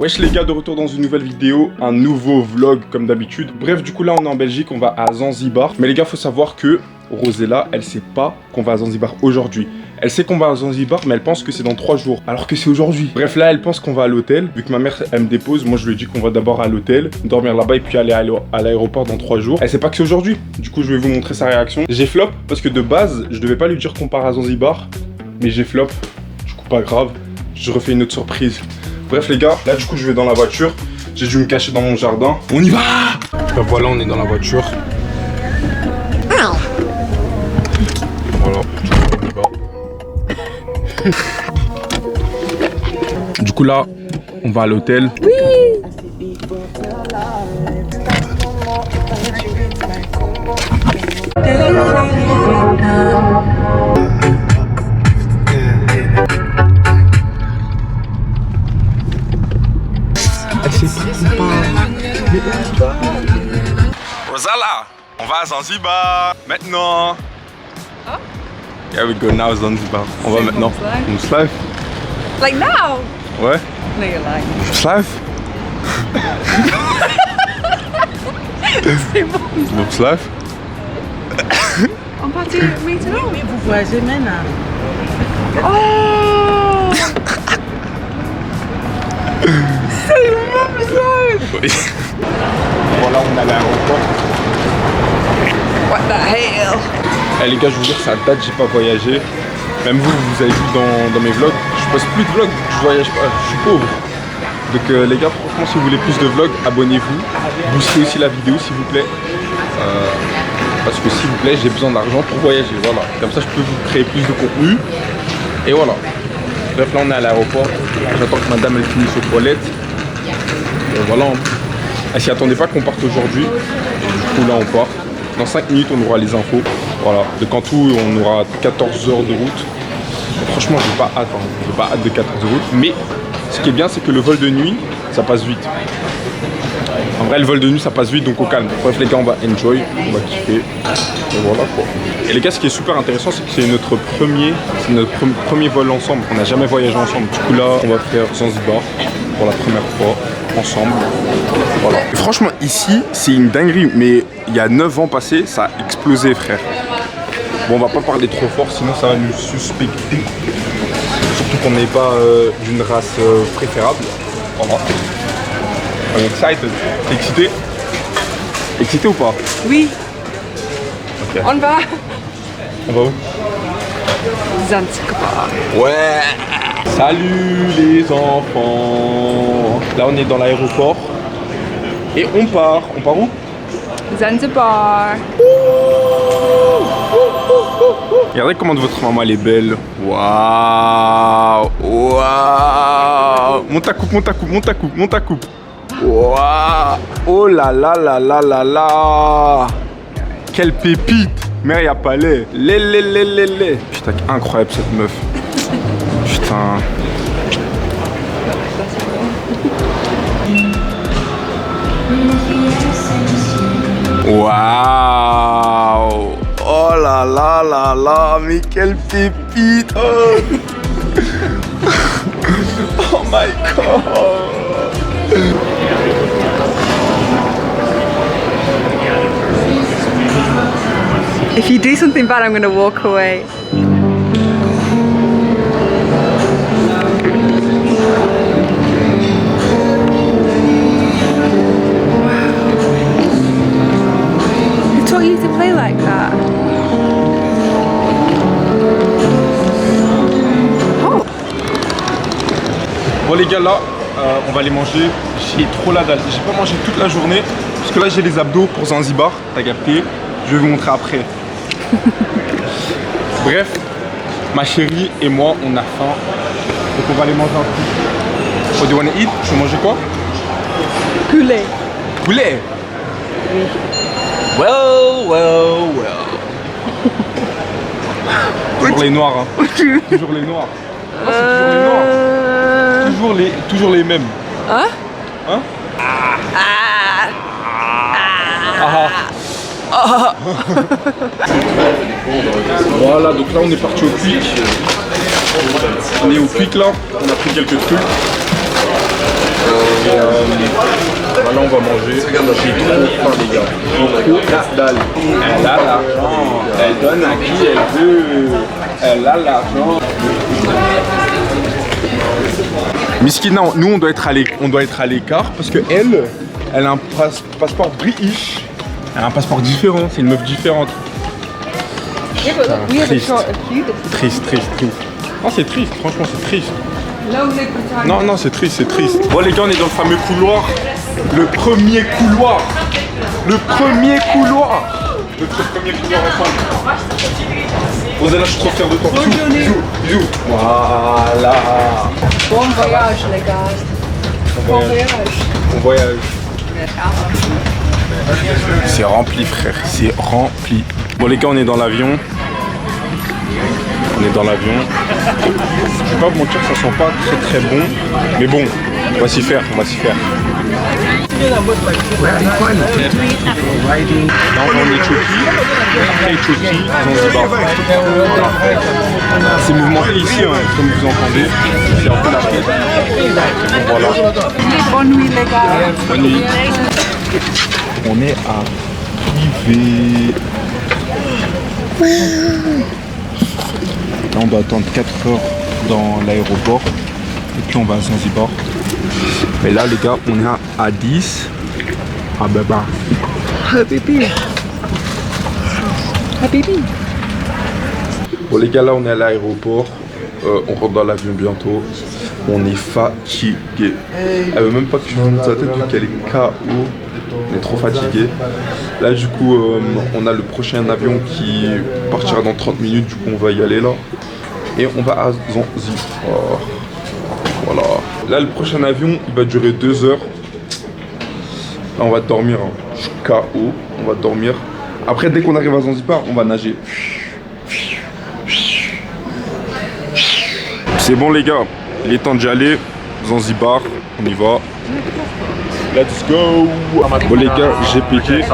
Wesh les gars, de retour dans une nouvelle vidéo, un nouveau vlog comme d'habitude. Bref, du coup là on est en Belgique, on va à Zanzibar. Mais les gars, faut savoir que Rosella, elle sait pas qu'on va à Zanzibar aujourd'hui. Elle sait qu'on va à Zanzibar, mais elle pense que c'est dans 3 jours, alors que c'est aujourd'hui. Bref, là elle pense qu'on va à l'hôtel. Vu que ma mère elle me dépose, moi je lui ai dit qu'on va d'abord à l'hôtel, dormir là-bas et puis aller à l'aéroport dans 3 jours. Elle sait pas que c'est aujourd'hui. Du coup je vais vous montrer sa réaction. J'ai flop parce que de base, je devais pas lui dire qu'on part à Zanzibar, mais j'ai flop. Du coup pas grave, je refais une autre surprise. Bref les gars, là du coup je vais dans la voiture. J'ai dû me cacher dans mon jardin. On y va! Ben voilà, on est dans la voiture. Voilà, on y va. Du coup là, on va à l'hôtel. Oui! Rosella, on va à Zanzibar maintenant. Oh? Yeah, we go now Zanzibar. On va maintenant. On se lève. Like now? Ouais. No, you're lying. On se lève. C'est bon. On se lève. On partit maintenant? Oui, vous voyagez maintenant. Oh! C'est le même chose! Oui. Voilà, on est à l'aéroport. What the hell? Eh les gars, je vous jure, ça date, j'ai pas voyagé. Même vous, vous avez vu dans mes vlogs, je poste plus de vlogs, je voyage pas, je suis pauvre. Donc les gars, franchement, si vous voulez plus de vlogs, abonnez-vous. Boostez aussi la vidéo s'il vous plaît. Parce que s'il vous plaît, j'ai besoin d'argent pour voyager, voilà. Comme ça, je peux vous créer plus de contenu. Et voilà. Bref, là, on est à l'aéroport. J'attends que madame, elle finisse aux toilettes. Et voilà. Elle s'y attendait pas qu'on parte aujourd'hui. Et du coup, là, on part. Dans 5 minutes, on aura les infos. Voilà. De Cantou, on aura 14 heures de route. Et franchement, j'ai pas hâte. J'ai pas hâte de 14 heures de route. Mais ce qui est bien, c'est que le vol de nuit, ça passe vite. En vrai, le vol de nuit, ça passe vite, donc au calme. Bref, les gars, on va enjoy, on va kiffer. Et voilà quoi. Et les gars, ce qui est super intéressant, c'est que c'est notre premier vol ensemble. On n'a jamais voyagé ensemble. Du coup, là, on va faire Zanzibar pour la première fois ensemble. Voilà. Et franchement, ici, c'est une dinguerie. Mais il y a 9 ans passés, ça a explosé, frère. Bon, on va pas parler trop fort, sinon ça va nous suspecter. Surtout qu'on n'est pas d'une race préférable. Voilà. I'm excited. T'es excité? Excité ou pas? Oui. Ok. On va On va où? Zanzibar. Ouais. Salut les enfants. Là on est dans l'aéroport. Et on part. On part où? Zanzibar. Regardez comment votre maman elle est belle. Waouh. Waouh. Monte ta coupe, monte ta coupe, monte ta coupe, monte ta coupe. Waouh. Oh là là là là là là. Quelle pépite. Mère y'a pas lait. Lé. Putain, incroyable cette meuf. Putain. Waouh. Oh là là là là. Mais quelle pépite. Oh, oh my god. If you do something bad, I'm gonna walk away. Who taught you to play like that? Oh. Bon les gars, là on va aller manger. J'ai trop la dalle. J'ai pas mangé toute la journée parce que là j'ai les abdos pour Zanzibar. T'as capté? Je vais vous montrer après. Bref, ma chérie et moi on a faim. Donc on va aller manger un truc. What do you wanna eat? Tu veux manger quoi? Poulet. Poulet. Oui. Well. Toujours les noirs hein. Toujours les noirs. Oh, c'est toujours les noirs. Toujours les mêmes. Hein? Hein? Voilà, donc là on est parti au Quick. On est au Quick là, on a pris quelques trucs. Maintenant on va manger. J'ai trop faim les gars. Trop la dalle. Elle a l'argent. Elle donne à qui elle veut. Elle a l'argent. Miskina, nous on doit être à l'écart parce que elle a un passeport british. Elle a un passeport différent, c'est une meuf différente. Yeah, but look, we have a Triste. short of you. Triste. Non c'est triste, franchement c'est triste. No libertine. Non, c'est triste. Bon les gars, on est dans le fameux couloir. Le premier couloir ensemble. Rosella, je suis trop fier de toi. Bisous. Voilà. Bon voyage, les gars. Bon voyage. On voyage. C'est rempli frère, c'est rempli. Bon les gars, on est dans l'avion. Je vais pas vous mentir, ça sent pas très bon. Mais bon, on va s'y faire. Là, on est en Éthiopie. Après Éthiopie, Zanzibar. C'est mouvementé ici, hein, comme vous entendez. C'est un peu la fête. Donc voilà. Bonne nuit, les gars. Bonne nuit. On est arrivé. Là, on doit attendre 4 heures dans l'aéroport. Et puis on va à Zanzibar. Mais là, les gars, on est à 10. Ah bah. Habibi. Bon les gars, là on est à l'aéroport. On rentre dans l'avion bientôt. On est fatigué. Elle veut même pas que je monte sa tête vu qu'elle est KO. On est trop fatigué. Là du coup on a le prochain avion qui partira dans 30 minutes. Du coup on va y aller là. Et on va à Zanzibar. Voilà. Là le prochain avion il va durer 2 heures. Là on va dormir. Hein. Je suis KO. On va dormir. Après dès qu'on arrive à Zanzibar on va nager. C'est bon les gars, il est temps d'y aller. Zanzibar, on y va. Let's go. Bon les gars, j'ai pété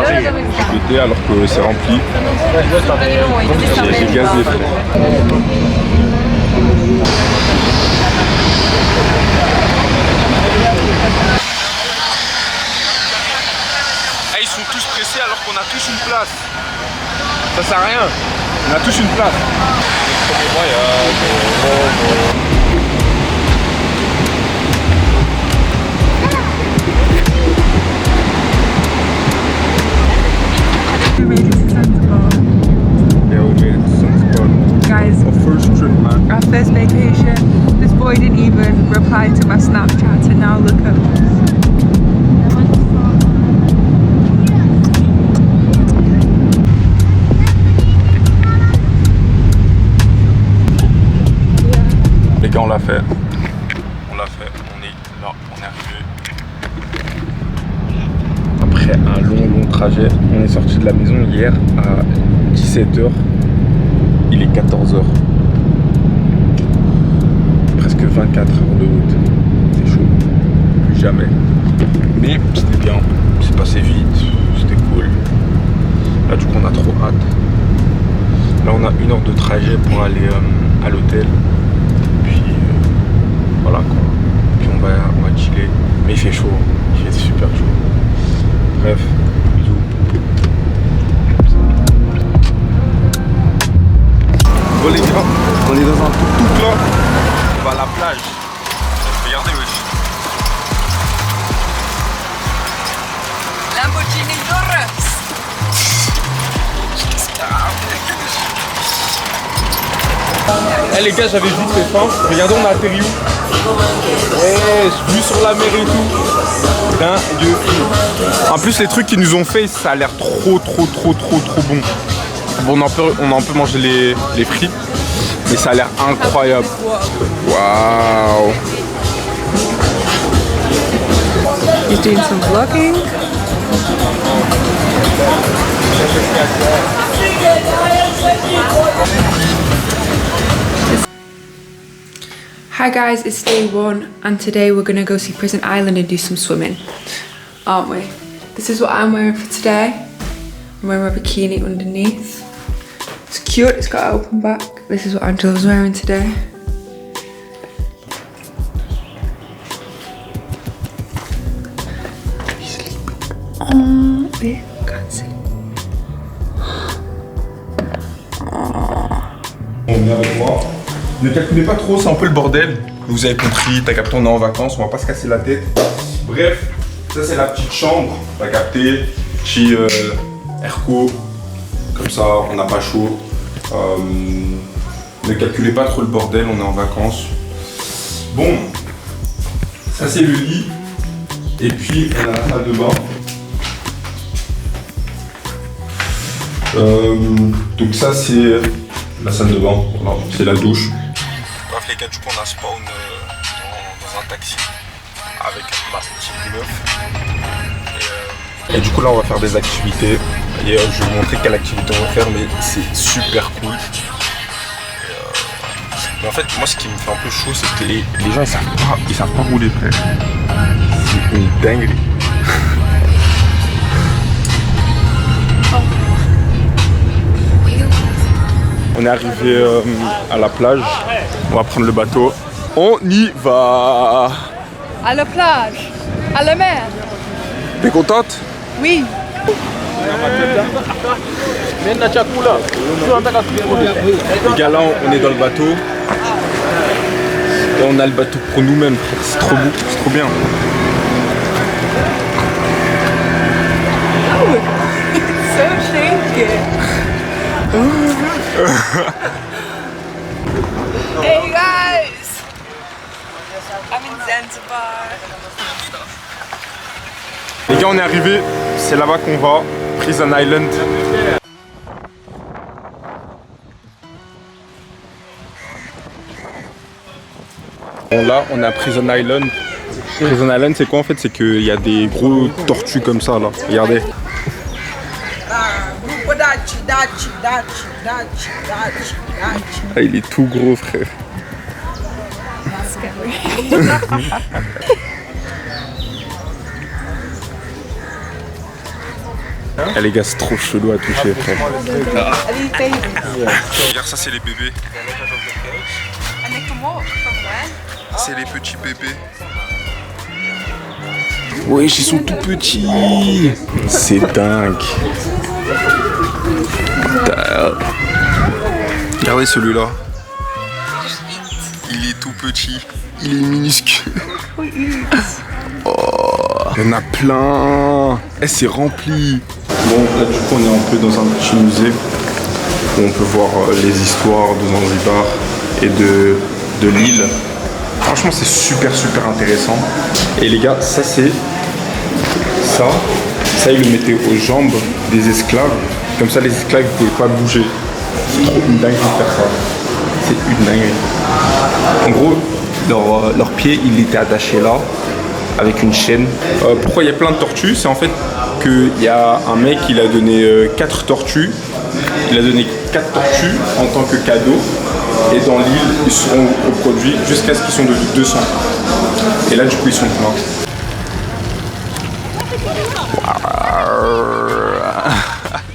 alors que c'est rempli. J'ai gazé frère. Ils sont tous pressés alors qu'on a tous une place. Ça sert à rien, on a tous une place. Premier voyage. We made it to Zanzibar. Yeah, we made it to Zanzibar. Guys, Our first trip, man. our first vacation. This boy didn't even reply to my Snapchat, and now look at us. Les gars, on l'a fait. On est là, on est arrivé. Après un long trajet, on est sorti de la maison hier à 17h. Il est 14h. Presque 24 heures de route. C'est chaud. Plus jamais. Mais c'était bien. C'est passé vite. C'était cool. Là, du coup, on a trop hâte. Là, on a 1 heure de trajet pour aller à l'hôtel. Voilà quoi. Puis on va chiller. Mais il fait chaud. Il fait super chaud. Bref, bisous. Bon les gars, on est dans un tuk-tuk là. On va à la plage. Regardez wesh. Lamborghini Urus. Eh les gars, j'avais vite fait faim. Regardez, on a atterri où? Ouais, vue sur la mer et tout. Dingue. En plus, les trucs qu'ils nous ont fait, ça a l'air trop bon. Bon, on en peut manger les frites, mais ça a l'air incroyable. Waouh. He's doing some vlogging. Hi guys, it's day 1 and today we're gonna go see Prison Island and do some swimming, aren't we? This is what I'm wearing for today. I'm wearing a bikini underneath. It's cute, it's got an open back. This is what Angela's wearing today. Oh, oui, cancel. On vient avec moi. Ne calculez pas trop, c'est un peu le bordel. Vous avez compris, t'as capté, on est en vacances, on va pas se casser la tête. Bref, ça c'est la petite chambre, t'as capté. Petit airco, comme ça on n'a pas chaud. Ne calculez pas trop le bordel, on est en vacances. Bon, ça c'est le lit. Et puis on a la salle de bain. Donc ça c'est la salle de bain, voilà, c'est la douche. Bref les gars, du coup on a spawn dans un taxi avec ma petite meuf. Et du coup là on va faire des activités. Et je vais vous montrer quelle activité on va faire, mais c'est super cool. Mais en fait moi ce qui me fait un peu chaud c'est que les gens ils savent pas rouler, frère. C'est une dinguerie. On est arrivé à la plage, on va prendre le bateau. On y va. À la plage, à la mer. T'es contente? Oui. Les gars, là on est dans le bateau. Et on a le bateau pour nous-mêmes, c'est trop beau, c'est trop bien. So shaky. Hey guys! I'm in Zanzibar. Les gars, on est arrivé, c'est là-bas qu'on va, Prison Island. Bon, là, on est à Prison Island. Prison Island, c'est quoi en fait? C'est qu'il y a des gros tortues comme ça là. Regardez. Ah, il est tout gros, frère. Ah, les gars, c'est trop chelou à toucher, frère. Regarde, ça, c'est les bébés. C'est les petits bébés. Oui, ils sont tout petits. C'est dingue. Regardez celui-là. Il est tout petit. Il est minuscule. Oh, il y en a plein. Eh, c'est rempli. Bon, là du coup on est un peu dans un petit musée où on peut voir les histoires de Zanzibar et de l'île. Franchement c'est super intéressant. Et les gars, ça c'est ça ils le mettaient aux jambes des esclaves. Comme ça les esclaves ne pouvaient pas bouger. C'est trop une dinguerie de faire ça. C'est une dinguerie. En gros, leurs pieds ils étaient attachés là avec une chaîne. Pourquoi il y a plein de tortues? C'est en fait qu'il y a un mec, il a donné 4 tortues. Il a donné 4 tortues en tant que cadeau. Et dans l'île, ils seront reproduits jusqu'à ce qu'ils sont devenus 200. Et là, du coup, ils sont pleins.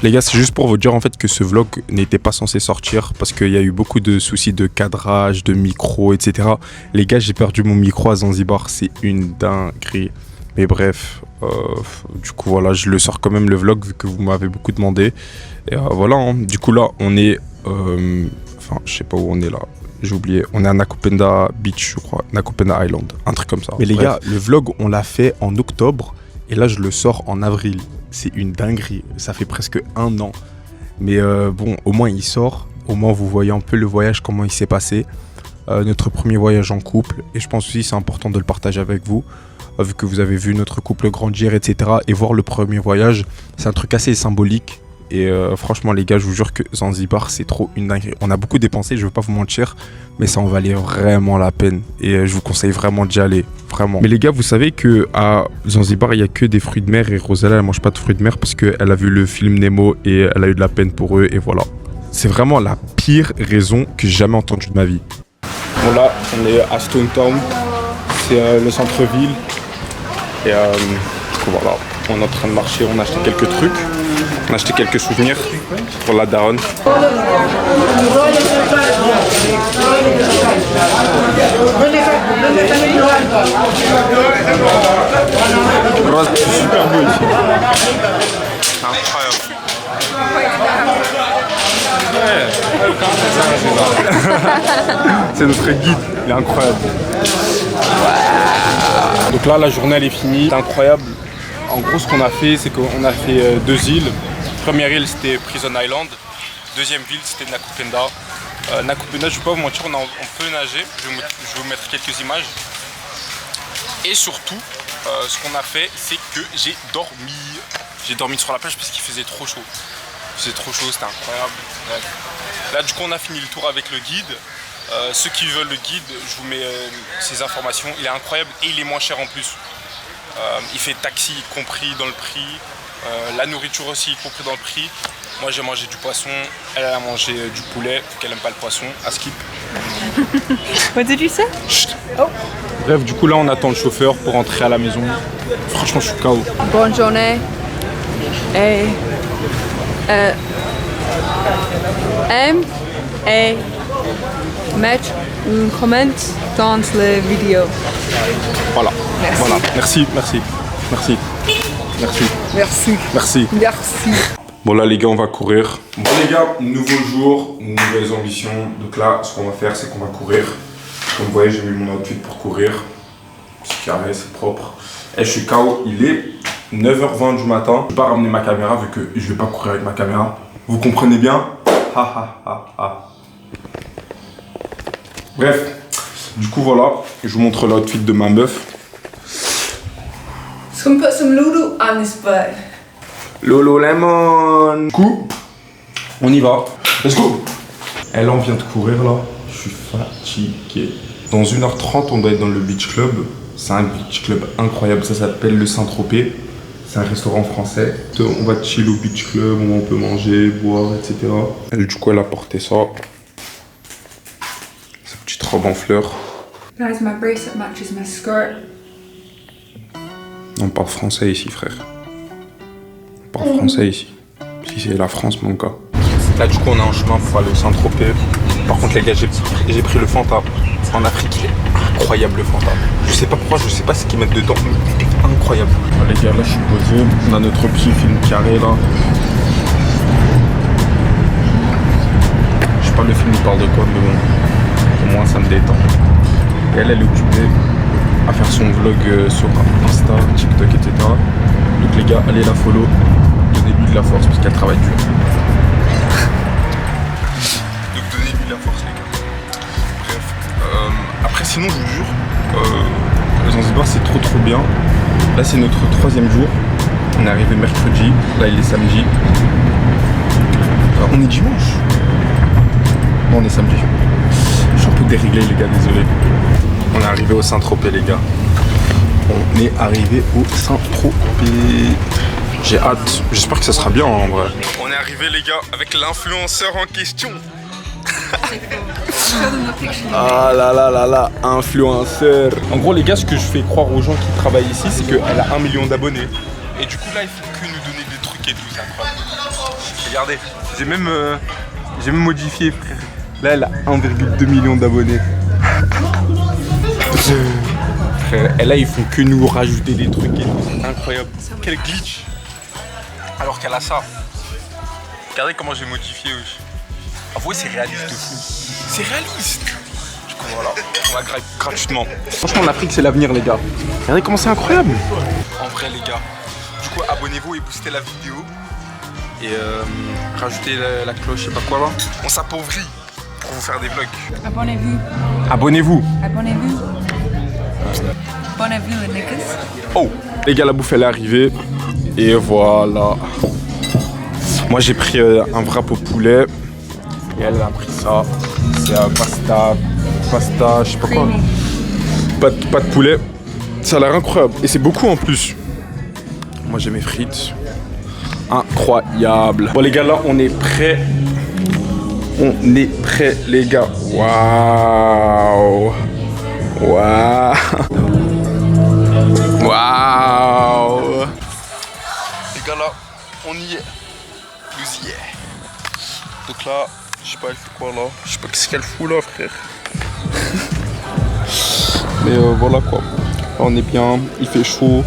Les gars, c'est juste pour vous dire en fait que ce vlog n'était pas censé sortir parce qu'il y a eu beaucoup de soucis de cadrage, de micro, etc. Les gars, j'ai perdu mon micro à Zanzibar, c'est une dinguerie. Mais bref, du coup voilà, je le sors quand même le vlog vu que vous m'avez beaucoup demandé. Et voilà, hein. Du coup là, on est... Enfin, je sais pas où on est là. J'ai oublié. On est à Nakupenda Beach, je crois. Nakupenda Island, un truc comme ça. Mais les gars, le vlog, on l'a fait en octobre. Et là, je le sors en avril. C'est une dinguerie. Ça fait presque 1 an. Mais bon, au moins, il sort. Au moins, vous voyez un peu le voyage, comment il s'est passé. Notre premier voyage en couple. Et je pense aussi c'est important de le partager avec vous. Vu que vous avez vu notre couple grandir, etc. Et voir le premier voyage, c'est un truc assez symbolique. Et franchement les gars, je vous jure que Zanzibar c'est trop une dinguerie. On a beaucoup dépensé, je veux pas vous mentir, mais ça en valait vraiment la peine. Et je vous conseille vraiment d'y aller, vraiment. Mais les gars, vous savez que à Zanzibar il y a que des fruits de mer et Rosella elle mange pas de fruits de mer parce qu'elle a vu le film Nemo et elle a eu de la peine pour eux et voilà. C'est vraiment la pire raison que j'ai jamais entendue de ma vie. Bon là, on est à Stone Town, c'est le centre-ville. Et voilà, on est en train de marcher, on a acheté quelques trucs. On a acheté quelques souvenirs pour la daronne. C'est super beau ici. Incroyable. C'est notre guide, il est incroyable. Donc là, la journée elle est finie, c'est incroyable. En gros, ce qu'on a fait, c'est qu'on a fait 2 îles. Première île, c'était Prison Island. Deuxième ville, c'était Nakupenda. Nakupenda, je ne vais pas vous mentir, on peut nager. Je vais vous mettre quelques images. Et surtout, ce qu'on a fait, c'est que j'ai dormi. J'ai dormi sur la plage parce qu'il faisait trop chaud. Il faisait trop chaud, c'était incroyable. Bref. Là, du coup, on a fini le tour avec le guide. Ceux qui veulent le guide, je vous mets ces informations. Il est incroyable et il est moins cher en plus. Il fait taxi compris dans le prix. La nourriture aussi compris dans le prix. Moi, j'ai mangé du poisson. Elle a mangé du poulet, vu qu'elle n'aime pas le poisson. À skip. What did you say? Chut. Oh. Bref, du coup, là, on attend le chauffeur pour rentrer à la maison. Franchement, je suis KO. Bonne journée. Et mettre un comment dans la vidéo. Voilà. Merci. Voilà. Merci, merci, merci, merci. Merci. Merci. Merci. Bon là les gars, on va courir. Bon les gars, nouveau jour, nouvelles ambitions. Donc là, ce qu'on va faire, c'est qu'on va courir. Comme vous voyez, j'ai mis mon outfit pour courir. C'est carré, c'est propre. Et je suis KO, il est 9h20 du matin. Je vais pas ramener ma caméra vu que je vais pas courir avec ma caméra. Vous comprenez bien? Ha ha ha ha. Bref, du coup voilà, je vous montre l'outfit de ma meuf. So I'm gonna put some Lulu on this bird. Lululemon. Du coup, on y va. Let's go. Elle en vient de courir là. Je suis fatigué. Dans 1h30, on doit être dans le beach club. C'est un beach club incroyable. Ça s'appelle le Saint-Tropez. C'est un restaurant français. On va chill au beach club. On peut manger, boire, etc. Elle, du coup, elle a porté ça. Sa petite robe en fleurs. Guys, my bracelet matches my skirt. On parle français ici, frère. On parle français ici. Si c'est la France, mon gars. Là, du coup, on est en chemin pour aller au Saint-Tropez. Par contre, les gars, j'ai pris le Fanta. En Afrique, il est incroyable, le Fanta. Je sais pas pourquoi, je sais pas ce qu'ils mettent dedans, mais il est incroyable. Ah, les gars, là, je suis posé. On a notre petit film carré, là. Je sais pas le film, il parle de quoi, mais bon. Au moins, ça me détend. Et elle est occupée à faire son vlog sur Insta, TikTok, etc. Donc les gars, allez la follow, donnez-lui de la force parce qu'elle travaille dur. Donc donnez-lui de la force les gars. Bref, après sinon je vous jure, Zanzibar c'est trop bien. Là c'est notre 3e jour, on est arrivé mercredi, là il est samedi. On est dimanche. Non, on est samedi. Je suis un peu déréglé les gars, désolé. On est arrivé au Saint-Tropez les gars. On est arrivé au Saint-Tropez. J'ai hâte. J'espère que ça sera bien en vrai. On est arrivé les gars avec l'influenceur en question. Ah là là là là, influenceur. En gros les gars, ce que je fais croire aux gens qui travaillent ici, c'est qu'elle a 1 million d'abonnés. Et du coup là, il faut que nous donner des trucs et tout, c'est incroyable. Regardez, j'ai même modifié frère. Là, elle a 1,2 million d'abonnés. Frère, et là, ils font que nous rajouter des trucs et tout. C'est incroyable. Quel glitch. Alors qu'elle a ça. Regardez comment j'ai modifié aussi. Avouez, c'est réaliste de fou. C'est réaliste. Du coup, voilà. On va gratuitement. Franchement, l'Afrique, c'est l'avenir, les gars. Regardez comment c'est incroyable. En vrai, les gars. Du coup, abonnez-vous et boostez la vidéo. Et rajoutez la cloche, je sais pas quoi là. On s'appauvrit pour vous faire des vlogs. Abonnez-vous. Abonnez-vous. Abonnez-vous. Abonnez-vous, les niggas. Oh, les gars, la bouffe elle est arrivée. Et voilà. Moi j'ai pris un wrap au poulet. Et elle a pris ça. C'est pasta, je sais pas quoi. Pas de poulet. Ça a l'air incroyable. Et c'est beaucoup en plus. Moi j'ai mes frites. Incroyable. Bon les gars, là on est prêts. On est prêts les gars. Waouh. Waouh. Waouh. Les gars là, on y est. Nous y est. Donc là, je sais pas elle fait quoi là. Je sais pas qu'est-ce qu'elle fout là frère. Mais voilà quoi. Là, on est bien, il fait chaud.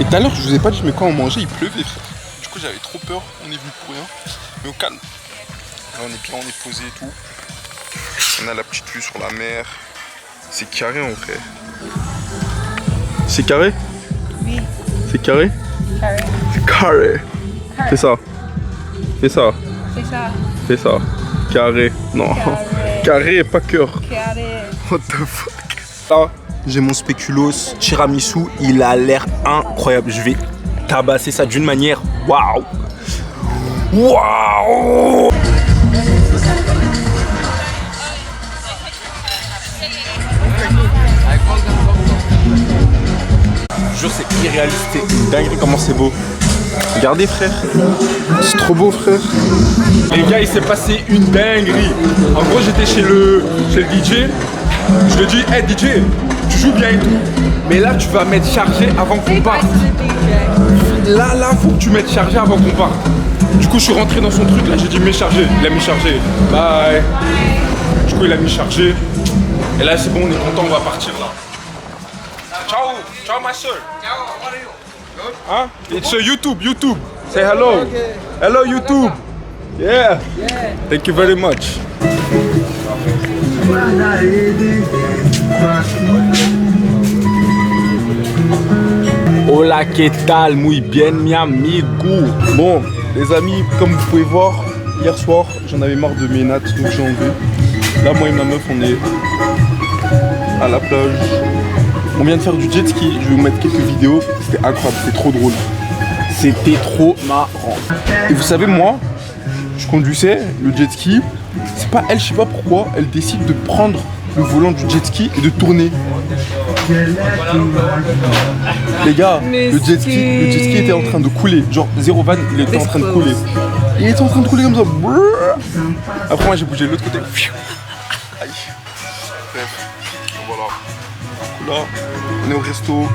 Et tout à l'heure, je vous ai pas dit, mais quand on mangeait, il pleuvait, frère. Du coup, j'avais trop peur. On est venu pour rien. Mais au calme. Là, on est bien, on est posé et tout. On a la petite vue sur la mer. C'est carré, en vrai. C'est carré? Oui. C'est carré? Carré. C'est carré. Fais ça. Fais ça. C'est ça. Fais ça. Carré. Non. Carré. Carré, pas cœur. Carré. What the fuck? Là, j'ai mon spéculoos tiramisu. Il a l'air incroyable. Je vais tabasser ça d'une manière. Waouh! Waouh! Je jure, c'est irréaliste, c'est une dinguerie comment c'est beau. Regardez, frère, c'est trop beau, frère. Les gars, il s'est passé une dinguerie. En gros, j'étais chez le DJ. Je lui ai dit, hey DJ, tu joues bien et tout, mais là, tu vas mettre chargé avant qu'on parte. Là, faut que tu mettes chargé avant qu'on parte. Du coup, je suis rentré dans son truc. Là, j'ai dit, mets chargé. Il a mis chargé. Bye. Du coup, il a mis chargé. Et là, c'est bon, on est content, on va partir là. Ciao, ciao ma soeur. Huh? It's YouTube. Say hello. Okay. Hello YouTube. Yeah. Thank you very much. Hola, ¿qué tal? Muy bien, mi amigo. Bon, les amis, comme vous pouvez voir, hier soir, j'en avais marre de mes nattes, donc j'ai enlevé. Là, moi et ma meuf, on est à la plage. On vient de faire du jet ski, je vais vous mettre quelques vidéos. C'était incroyable, c'était trop drôle. C'était trop marrant. Et vous savez, moi, je conduisais le jet ski. C'est pas elle, je sais pas pourquoi, elle décide de prendre le volant du jet ski et de tourner. Les gars, le jet ski était en train de couler. Genre, zéro van, il était en train de couler. Il était en train de couler comme ça. Après, moi, j'ai bougé de l'autre côté. Aïe. Bref, voilà. Là, on est au resto,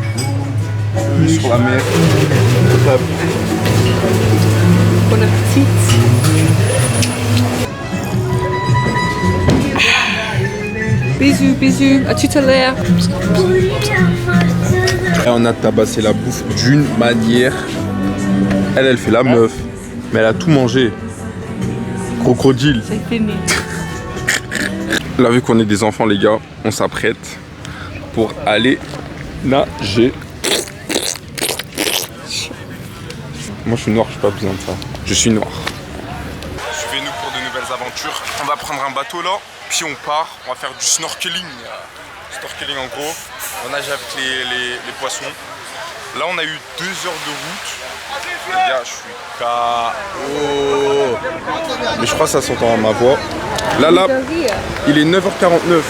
sur la mer. Bon appétit. Bisous, à tout à l'heure. Et on a tabassé la bouffe d'une manière. Elle fait la meuf, mais elle a tout mangé. Crocodile. C'est fini. Là, vu qu'on est des enfants, les gars, on s'apprête pour aller nager. Moi, je suis noir, je n'ai pas besoin de ça. Je suis noir. Suivez-nous pour de nouvelles aventures. On va prendre un bateau là, puis on part. On va faire du snorkeling. Snorkeling en gros. On nage avec les poissons. Là, on a eu 2 heures de route. Les gars, je suis KO. Mais je crois que ça s'entend à ma voix. Là, il est 9h49.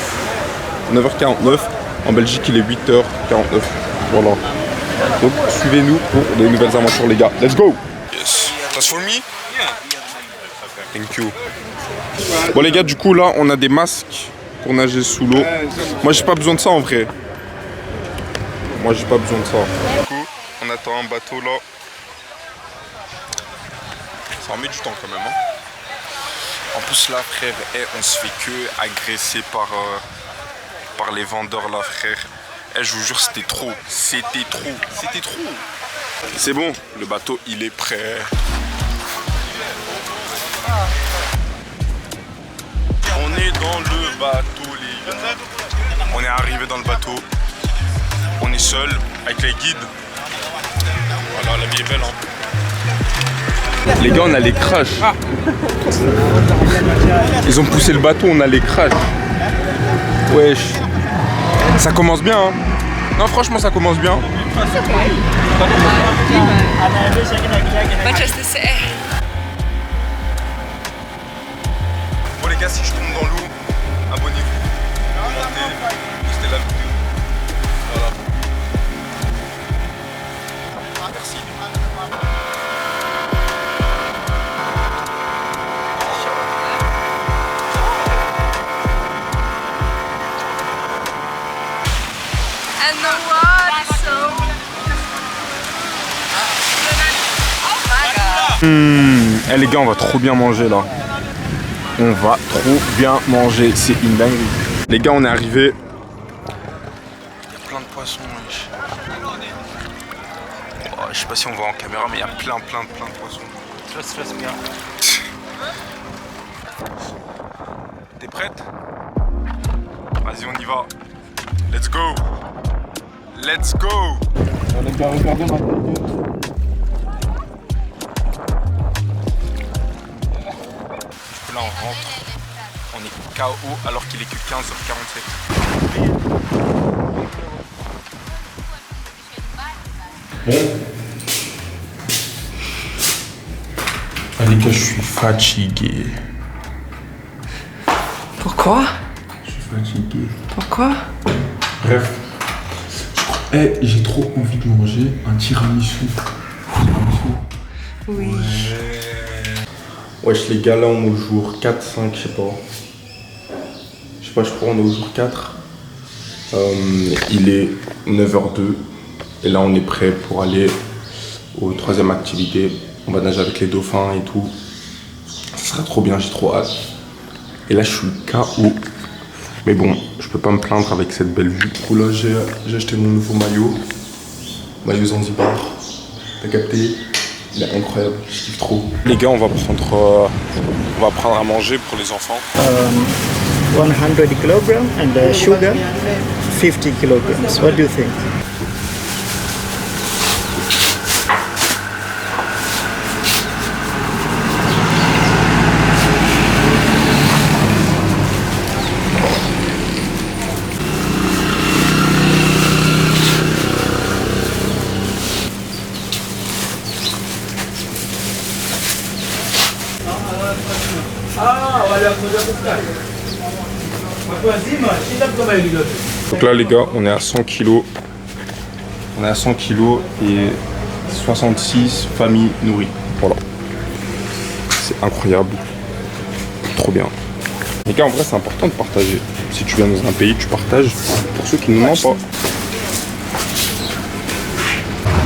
9h49. En Belgique, il est 8h49. Voilà. Donc, suivez-nous pour de nouvelles aventures, les gars. Let's go! Yes. That's for me? Yeah. Thank you. Bon, les gars, du coup, là, on a des masques pour nager sous l'eau. Moi, j'ai pas besoin de ça en vrai. Moi, j'ai pas besoin de ça. Du coup, on attend un bateau là. Ça en met du temps quand même. Hein. En plus, là, frère, on se fait que agresser par les vendeurs là, frère. Je vous jure, c'était trop. C'était trop. C'est bon, le bateau, il est prêt. On est dans le bateau, les gars. On est arrivé dans le bateau. On est seul avec les guides. Voilà, la vie est belle, hein. Les gars, on a les crashs. Ils ont poussé le bateau, on a les crashs. Wesh. Ça commence bien, hein. Non, franchement, ça commence bien. Manchester City. Bon, les gars, si je tombe dans l'eau, abonnez-vous. Commentez, postez la vidéo. Voilà. Merci. And the water so. Oh my god. Eh les gars, on va trop bien manger là. On va trop bien manger, c'est une dinguerie. Les gars, on est arrivé. Il y a plein de poissons, wesh. je sais pas si on voit en caméra, mais il y a plein de poissons. Stress bien. T'es prête? Vas-y, on y va. Let's go. Let's go. On a bien regardé maintenant. Là, on rentre. On est KO alors qu'il est que 15h47. Bon. Ah, les gars, je suis fatigué. Pourquoi? Je suis fatigué. Pourquoi? Bref. J'ai trop envie de manger un tiramisu. Oui. Wesh les gars, là on est au jour 4, 5, je sais pas. Je sais pas, je crois on est au jour 4. Il est 9h02. Et là on est prêt pour aller aux 3e activité. On va nager avec les dauphins et tout. Ça sera trop bien, j'ai trop hâte. Et là je suis KO. Mais bon, je peux pas me plaindre avec cette belle vue. Du coup là j'ai acheté mon nouveau maillot. Maillot Zanzibar. T'as capté? Il est incroyable, je kiffe trop. Les gars, on va prendre à manger pour les enfants. 100 kg and sugar 50 kg. What do you think? Donc là les gars, on est à 100 kilos. On est à 100 kilos et 66 familles nourries. Voilà. C'est incroyable. Trop bien. Les gars, en vrai, c'est important de partager. Si tu viens dans un pays, tu partages. Pour ceux qui ne mentent pas.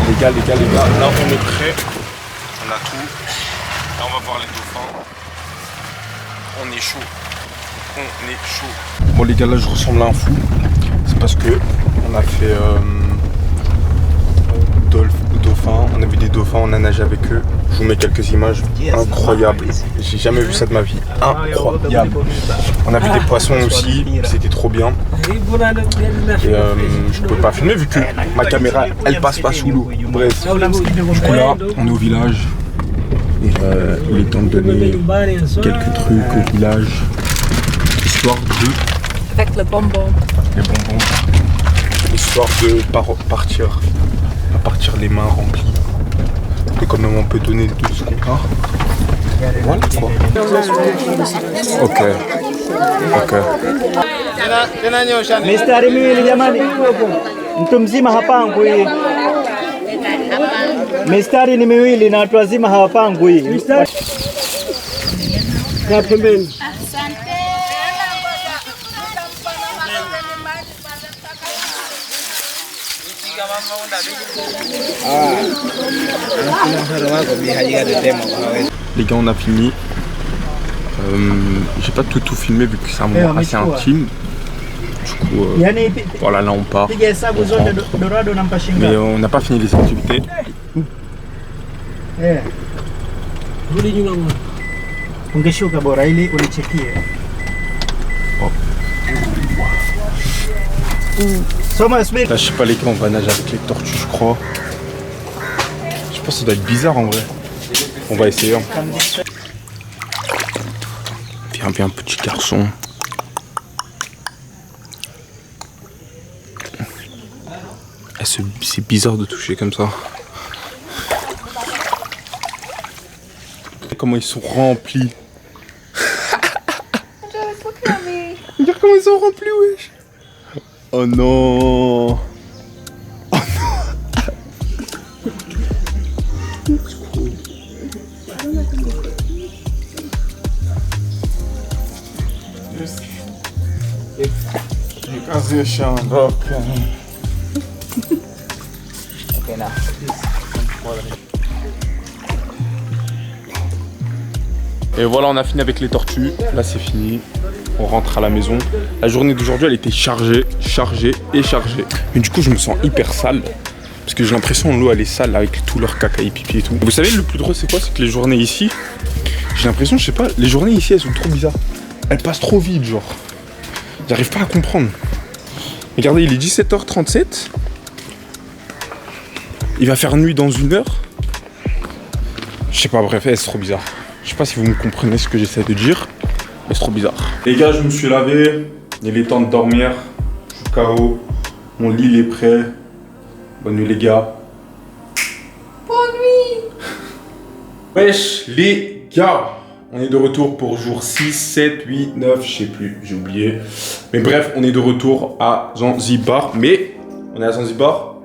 Les gars, là on est prêt. On a tout. Là on va voir les dauphins. On est chaud. On est chaud. Bon les gars, là je ressemble à un fou. C'est parce que on a fait dauphins. On a vu des dauphins, on a nagé avec eux. Je vous mets quelques images incroyables. J'ai jamais vu ça de ma vie. Incroyable. On a vu des poissons aussi. C'était trop bien. Et je peux pas filmer vu que ma caméra elle passe pas sous l'eau. Bref. Du coup là, on est au village. Et il est temps de donner quelques trucs au village. Histoire de... Avec le bonbon. Les bonbons. Histoire de partir les mains remplies. Et quand même on peut donner tout ce qu'on a. Voilà quoi. Ok. Mistari miwili jamani. Mtu mzima hapangwi. Mistari ni miwili na watu wazima hawapangwi. Na pembeni. Les gars, on a fini. J'ai pas tout filmé vu que c'est un moment assez intime. Du coup, voilà, là on part. Mais on n'a pas fini les activités. Ungeshuka bora ili unichekie. Là, je sais pas les gars, on va nager avec les tortues, je crois. Je pense que ça doit être bizarre en vrai. On va essayer. Viens, petit garçon. C'est bizarre de toucher comme ça. Comment ils sont remplis. Regarde comment ils sont remplis, wesh. Oh non. Oh non. Et voilà, on a fini avec les tortues. Là, c'est fini. On rentre à la maison. La journée d'aujourd'hui, elle était chargée. Mais du coup, je me sens hyper sale. Parce que j'ai l'impression l'eau elle est sale avec tout leur caca et pipi et tout. Vous savez le plus drôle c'est quoi? C'est que les journées ici, j'ai l'impression, je sais pas, les journées ici elles sont trop bizarres. Elles passent trop vite genre. J'arrive pas à comprendre. Regardez, il est 17h37. Il va faire nuit dans 1 heure. Je sais pas, bref, c'est trop bizarre. Je sais pas si vous me comprenez ce que j'essaie de dire, mais c'est trop bizarre. Les gars, je me suis lavé. Il est temps de dormir. Je suis KO. Mon lit il est prêt. Bonne nuit les gars. Bonne nuit. Wesh les gars, on est de retour pour jour 6, 7, 8, 9, je sais plus, j'ai oublié. Mais bref, on est de retour à Zanzibar. Mais on est à Zanzibar,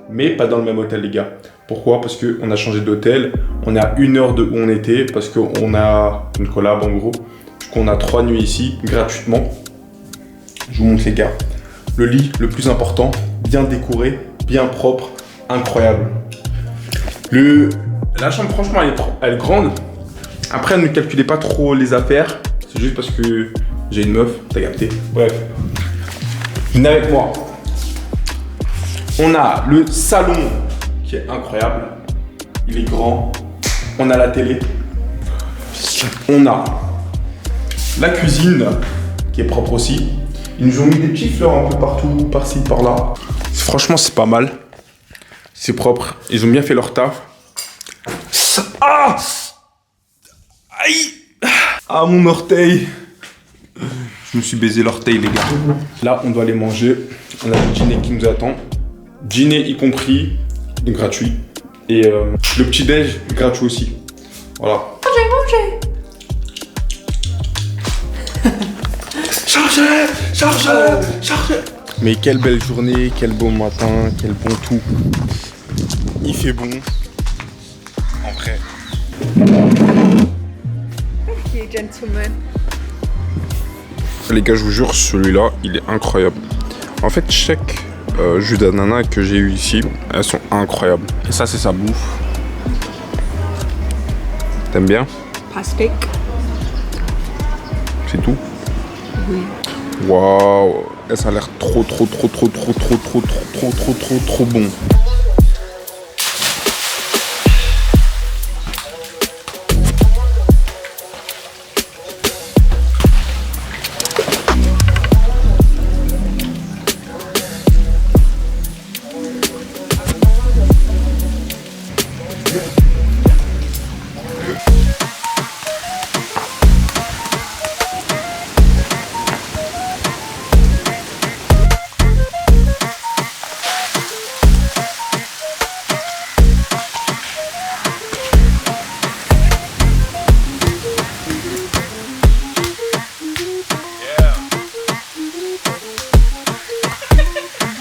mais pas dans le même hôtel les gars. Pourquoi? Parce qu'on a changé d'hôtel. On est à 1 heure de où on était, parce qu'on a une collab en gros. Du coup on a 3 nuits ici, gratuitement. Je vous montre les gars. Le lit, le plus important, bien décoré, bien propre, incroyable. La chambre franchement elle est grande. Après ne calculez pas trop les affaires. C'est juste parce que j'ai une meuf, t'as capté. Bref. Venez avec moi. On a le salon qui est incroyable. Il est grand. On a la télé. On a la cuisine qui est propre aussi. Ils nous ont mis des petits fleurs un peu partout, par-ci, par-là. Franchement, c'est pas mal. C'est propre. Ils ont bien fait leur taf. Ah! Aïe! Ah, mon orteil! Je me suis baisé l'orteil, les gars. Là, on doit aller manger. On a le dîner qui nous attend. Dîner y compris, gratuit. Et le petit-déj, gratuit aussi. Voilà. Mangez. Chargez. Mais quelle belle journée, quel beau matin, quel bon tout. Il fait bon. En vrai. Thank you, gentlemen. Les gars, je vous jure, celui-là, il est incroyable. En fait, chaque jus d'ananas que j'ai eu ici, elles sont incroyables. Et ça, c'est sa bouffe. T'aimes bien? Plastic. C'est tout? Oui. Waouh! Ça a l'air trop bon.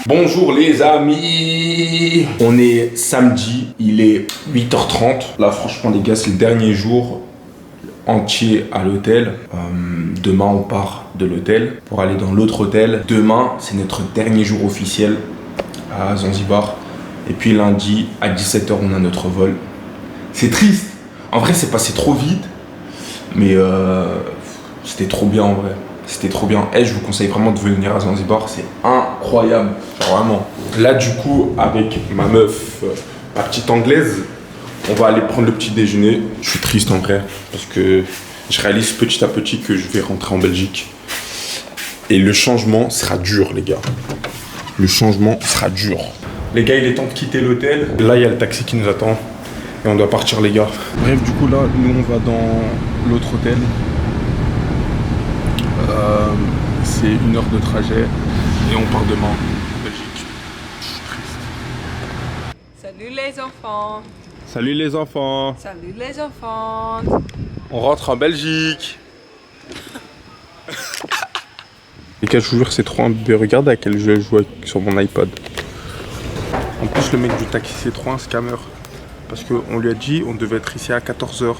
Bonjour les amis. On est samedi, il est 8h30. Là franchement les gars, c'est le dernier jour entier à l'hôtel. Demain on part de l'hôtel pour aller dans l'autre hôtel. Demain c'est notre dernier jour officiel à Zanzibar. Et puis lundi à 17h on a notre vol. C'est triste. En vrai c'est passé trop vite. Mais c'était trop bien en vrai. C'était trop bien. Et je vous conseille vraiment de venir à Zanzibar, c'est incroyable. Genre vraiment. Là du coup, avec ma meuf, ma petite anglaise, on va aller prendre le petit déjeuner. Je suis triste en vrai, parce que je réalise petit à petit que je vais rentrer en Belgique. Et le changement sera dur les gars. Le changement sera dur. Les gars, il est temps de quitter l'hôtel. Là, il y a le taxi qui nous attend. Et on doit partir les gars. Bref, du coup là, nous on va dans l'autre hôtel. C'est 1 heure de trajet et on part demain en Belgique. Je suis triste. Salut les enfants. Salut les enfants. Salut les enfants. On rentre en Belgique. Les gars, je vous jure, c'est trop un bébé. Regardez à quel jeu je joue sur mon iPad. En plus, le mec du taxi, c'est trop un scammer. Parce qu'on lui a dit on devait être ici à 14h.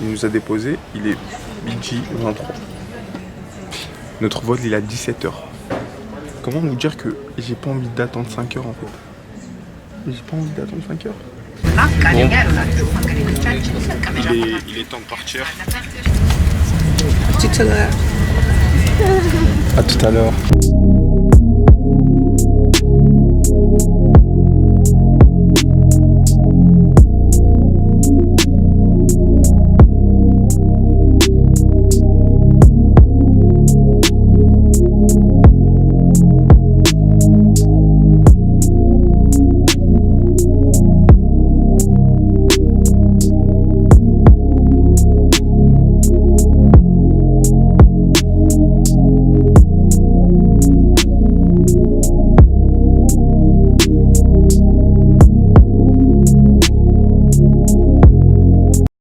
Il nous a déposé, il est midi 23. Notre vol il est à 17h. Comment vous dire que j'ai pas envie d'attendre 5 heures en fait? J'ai pas envie d'attendre 5 heures. Bon. Il est temps de partir. Tout à l'heure. À tout à l'heure.